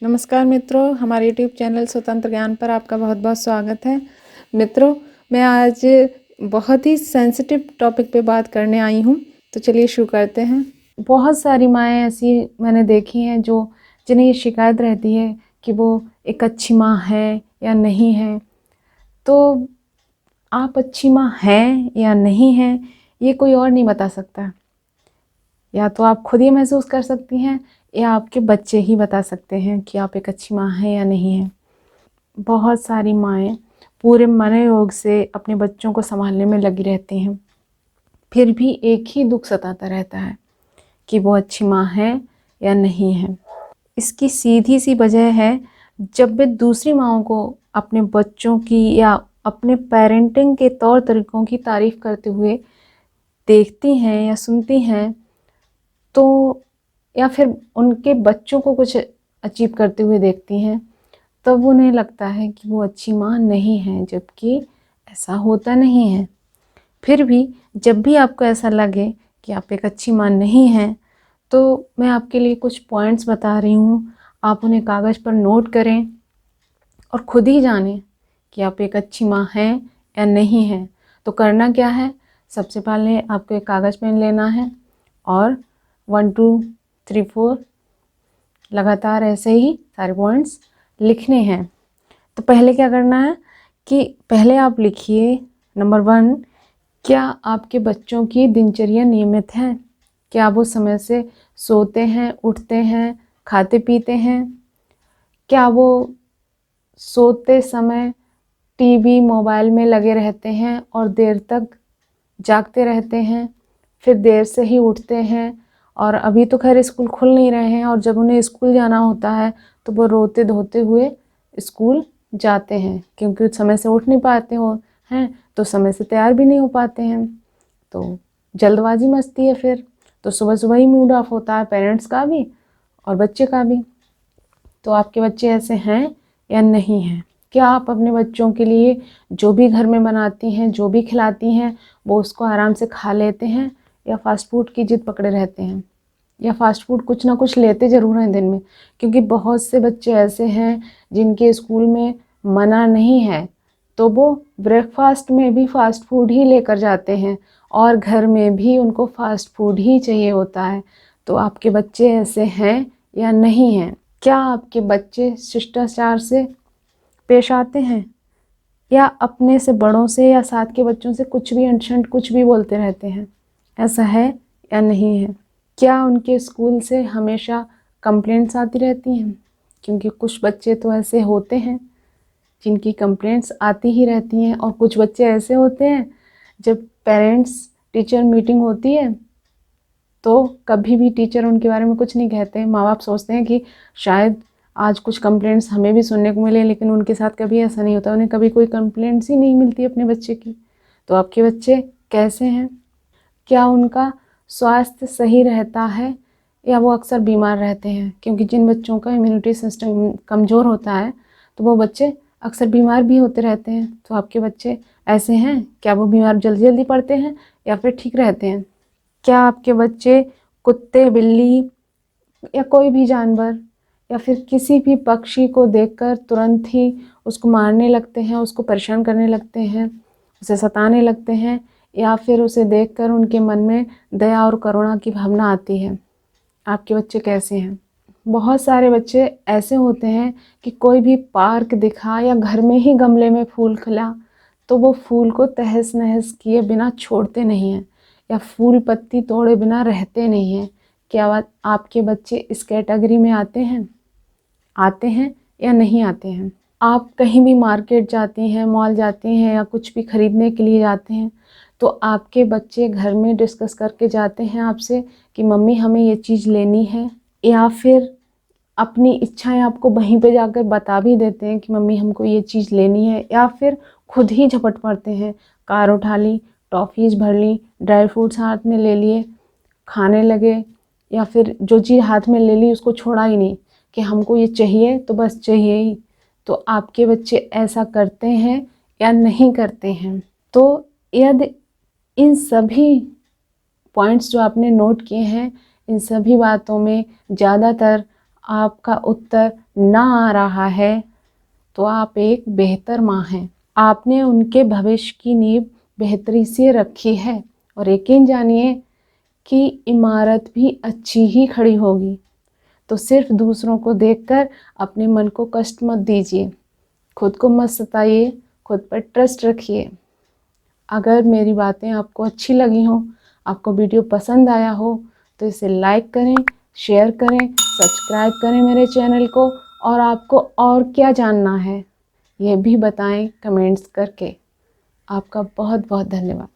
नमस्कार मित्रों, हमारे यूट्यूब चैनल स्वतंत्र ज्ञान पर आपका बहुत बहुत स्वागत है। मित्रों, मैं आज बहुत ही सेंसिटिव टॉपिक पे बात करने आई हूँ, तो चलिए शुरू करते हैं। बहुत सारी माएँ ऐसी मैंने देखी हैं जिन्हें ये शिकायत रहती है कि वो एक अच्छी माँ है या नहीं है। तो आप अच्छी माँ हैं या नहीं हैं, ये कोई और नहीं बता सकता। या तो आप खुद ही महसूस कर सकती हैं या आपके बच्चे ही बता सकते हैं कि आप एक अच्छी माँ हैं या नहीं हैं। बहुत सारी माएँ पूरे मनोयोग से अपने बच्चों को संभालने में लगी रहती हैं, फिर भी एक ही दुख सताता रहता है कि वो अच्छी माँ है या नहीं है। इसकी सीधी सी वजह है, जब वे दूसरी माँओं को अपने बच्चों की या अपने पेरेंटिंग के तौर तरीक़ों की तारीफ़ करते हुए देखती हैं या सुनती हैं, तो या फिर उनके बच्चों को कुछ अचीव करते हुए देखती हैं, तब उन्हें लगता है कि वो अच्छी माँ नहीं है, जबकि ऐसा होता नहीं है। फिर भी जब भी आपको ऐसा लगे कि आप एक अच्छी माँ नहीं हैं, तो मैं आपके लिए कुछ पॉइंट्स बता रही हूँ। आप उन्हें कागज़ पर नोट करें और खुद ही जानें कि आप एक अच्छी माँ हैं या नहीं हैं। तो करना क्या है, सबसे पहले आपको एक कागज़ पेन लेना है और 1 2 3 4 लगातार ऐसे ही सारे पॉइंट्स लिखने हैं। तो पहले क्या करना है कि पहले आप लिखिए नंबर 1, क्या आपके बच्चों की दिनचर्या नियमित है? क्या वो समय से सोते हैं, उठते हैं, खाते पीते हैं? क्या वो सोते समय टीवी, मोबाइल में लगे रहते हैं और देर तक जागते रहते हैं, फिर देर से ही उठते हैं? और अभी तो खैर स्कूल खुल नहीं रहे हैं, और जब उन्हें स्कूल जाना होता है तो वो रोते धोते हुए स्कूल जाते हैं, क्योंकि समय से उठ नहीं पाते हो हैं, तो समय से तैयार भी नहीं हो पाते हैं, तो जल्दबाजी मचती है फिर। तो सुबह सुबह ही मूड ऑफ होता है पेरेंट्स का भी और बच्चे का भी। तो आपके बच्चे ऐसे हैं या नहीं हैं? क्या आप अपने बच्चों के लिए जो भी घर में बनाती हैं, जो भी खिलाती हैं, वो उसको आराम से खा लेते हैं, या फ़ास्ट फूड की जिद पकड़े रहते हैं? या फ़ास्ट फूड कुछ ना कुछ लेते ज़रूर हैं दिन में, क्योंकि बहुत से बच्चे ऐसे हैं जिनके स्कूल में मना नहीं है, तो वो ब्रेकफास्ट में भी फ़ास्ट फूड ही लेकर जाते हैं और घर में भी उनको फ़ास्ट फूड ही चाहिए होता है। तो आपके बच्चे ऐसे हैं या नहीं हैं? क्या आपके बच्चे शिष्टाचार से पेश आते हैं, या अपने से बड़ों से या साथ के बच्चों से कुछ भी अनशंट कुछ भी बोलते रहते हैं? ऐसा है या नहीं है? क्या उनके स्कूल से हमेशा कंप्लेंट्स आती रहती हैं? क्योंकि कुछ बच्चे तो ऐसे होते हैं जिनकी कंप्लेंट्स आती ही रहती हैं, और कुछ बच्चे ऐसे होते हैं जब पेरेंट्स टीचर मीटिंग होती है तो कभी भी टीचर उनके बारे में कुछ नहीं कहते। माँ बाप सोचते हैं कि शायद आज कुछ कंप्लेंट्स हमें भी सुनने को मिले, लेकिन उनके साथ कभी ऐसा नहीं होता, उन्हें कभी कोई कंप्लेंट्स ही नहीं मिलती अपने बच्चे की। तो आपके बच्चे कैसे हैं? क्या उनका स्वास्थ्य सही रहता है, या वो अक्सर बीमार रहते हैं? क्योंकि जिन बच्चों का इम्यूनिटी सिस्टम कमज़ोर होता है तो वो बच्चे अक्सर बीमार भी होते रहते हैं। तो आपके बच्चे ऐसे हैं? क्या वो बीमार जल्दी जल्दी पड़ते हैं या फिर ठीक रहते हैं? क्या आपके बच्चे कुत्ते, बिल्ली या कोई भी जानवर या फिर किसी भी पक्षी को देखकर तुरंत ही उसको मारने लगते हैं, उसको परेशान करने लगते हैं, उसे सताने लगते हैं, या फिर उसे देखकर उनके मन में दया और करुणा की भावना आती है? आपके बच्चे कैसे हैं? बहुत सारे बच्चे ऐसे होते हैं कि कोई भी पार्क दिखा या घर में ही गमले में फूल खिला तो वो फूल को तहस नहस किए बिना छोड़ते नहीं हैं, या फूल पत्ती तोड़े बिना रहते नहीं हैं। क्या आपके बच्चे इस कैटेगरी में आते हैं या नहीं आते हैं? आप कहीं भी मार्केट जाती हैं, मॉल जाती हैं, या कुछ भी खरीदने के लिए जाते हैं, तो आपके बच्चे घर में डिस्कस करके जाते हैं आपसे कि मम्मी हमें ये चीज़ लेनी है, या फिर अपनी इच्छाएं आपको वहीं पे जाकर बता भी देते हैं कि मम्मी हमको ये चीज़ लेनी है, या फिर खुद ही झपट पड़ते हैं, कार उठा ली, टॉफ़ीज़ भर ली, ड्राई फ्रूट्स हाथ में ले लिए, खाने लगे, या फिर जो चीज़ हाथ में ले ली उसको छोड़ा ही नहीं कि हमको ये चाहिए तो बस चाहिए ही? तो आपके बच्चे ऐसा करते हैं या नहीं करते हैं? तो यदि इन सभी पॉइंट्स जो आपने नोट किए हैं, इन सभी बातों में ज़्यादातर आपका उत्तर ना आ रहा है तो आप एक बेहतर माँ हैं। आपने उनके भविष्य की नींव बेहतरी से रखी है और यकीन जानिए कि इमारत भी अच्छी ही खड़ी होगी। तो सिर्फ दूसरों को देखकर अपने मन को कष्ट मत दीजिए, खुद को मत सताइए, खुद पर ट्रस्ट रखिए। अगर मेरी बातें आपको अच्छी लगी हों, आपको वीडियो पसंद आया हो तो इसे लाइक करें, शेयर करें, सब्सक्राइब करें मेरे चैनल को। और आपको और क्या जानना है यह भी बताएं कमेंट्स करके। आपका बहुत बहुत धन्यवाद।